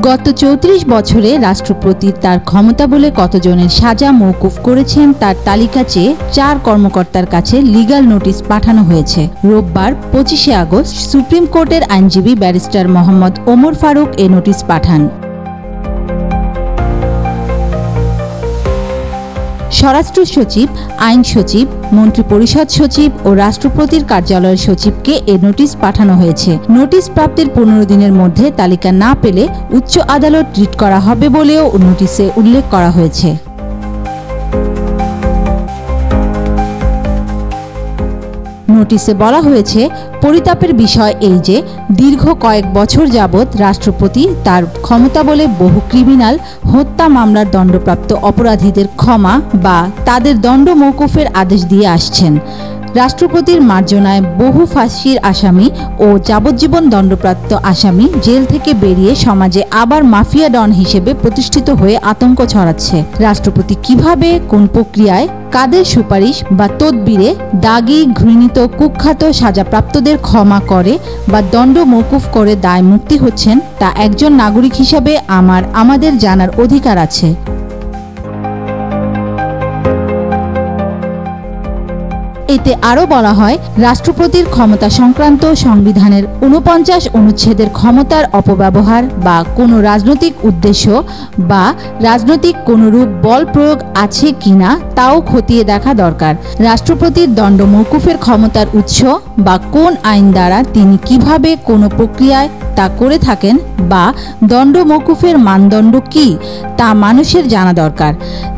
গত ৩৪ বছরে রাষ্ট্রপতি তার ক্ষমতা বলে কতজনের সাজা মওকুফ করেছেন তার তালিকা চেয়ে ৪ কর্মকর্তার কাছে লিগ্যাল নোটিশ পাঠানো হয়েছে। রোববার ২৫শে আগস্ট সুপ্রিম কোর্টের আইনজীবী ব্যারিস্টার মোহাম্মদ ওমর ফারুক এ নোটিশ পাঠান। স্বরাষ্ট্র সচিব, আইন সচিব, মন্ত্রিপরিষদ সচিব ও রাষ্ট্রপতির কার্যালয়ের সচিবকে এ নোটিশ পাঠানো হয়েছে। নোটিশ প্রাপ্তির ১৫ দিনের মধ্যে তালিকা না পেলে উচ্চ আদালত রিট করা হবে বলেও নোটিশে উল্লেখ করা হয়েছে। নোটিশে বলা হয়েছে, পরিতাপের বিষয় এই যে দীর্ঘ কয়েক বছর যাবৎ রাষ্ট্রপতি তার ক্ষমতা বলে বহু ক্রিমিনাল, হত্যা মামলার দণ্ডপ্রাপ্ত অপরাধীদের ক্ষমা বা তাদের দণ্ড মওকুফের আদেশ দিয়ে আসছেন। রাষ্ট্রপতির মার্জনায় বহু ফাঁসির আসামি ও যাবজ্জীবন দণ্ডপ্রাপ্ত আসামি জেল থেকে বেরিয়ে সমাজে আবার মাফিয়া ডন হিসেবে প্রতিষ্ঠিত হয়ে আতঙ্ক ছড়াচ্ছে। রাষ্ট্রপতি কিভাবে, কোন প্রক্রিয়ায়, কাদের সুপারিশ বা তদবিরে দাগী, ঘৃণিত, কুখ্যাত সাজাপ্রাপ্তদের ক্ষমা করে বা দণ্ড মওকুফ করে দায় মুক্তি হচ্ছেন তা একজন নাগরিক হিসাবে আমাদের জানার অধিকার আছে। এতে আরও বলা হয়, রাষ্ট্রপতির ক্ষমতা সংক্রান্ত সংবিধানের ৪৯ অনুচ্ছেদের ক্ষমতার অপব্যবহার বা কোনো রাজনৈতিক উদ্দেশ্য বা রাজনৈতিক কোনরূপ বল প্রয়োগ আছে কিনা তাও খতিয়ে দেখা দরকার। রাষ্ট্রপতির দণ্ড মওকুফের ক্ষমতার উৎস বা কোন আইন দ্বারা তিনি কিভাবে কোনো প্রক্রিয়ায় তা করে থাকেন বা দণ্ড মওকুফের মানদণ্ড কি তা মানুষের জানা দরকার।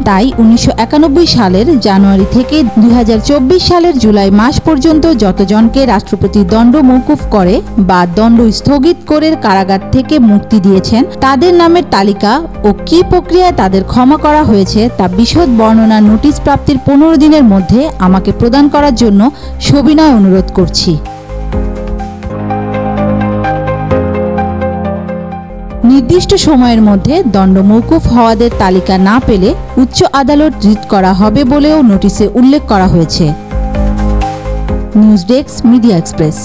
তাই ১৯৯১ সালের জানুয়ারি থেকে ২০২৪ সালের জুলাই মাস পর্যন্ত যতজনকে রাষ্ট্রপতি দণ্ড মওকুফ করে বা দণ্ড স্থগিত করে কারাগার থেকে মুক্তি দিয়েছেন তাদের নামের তালিকা ও কী প্রক্রিয়ায় তাদের ক্ষমা করা হয়েছে তা বিশদ বর্ণনা নোটিশ প্রাপ্তির ১৫ দিনের মধ্যে আমাকে প্রদান করার জন্য সবিনয় অনুরোধ করছি। নির্দিষ্ট সময়ের মধ্যে দণ্ড মওকুফ হওয়াদের তালিকা না পেলে উচ্চ আদালত রিট করা হবে বলেও নোটিশে উল্লেখ করা হয়েছে। News desk, media express.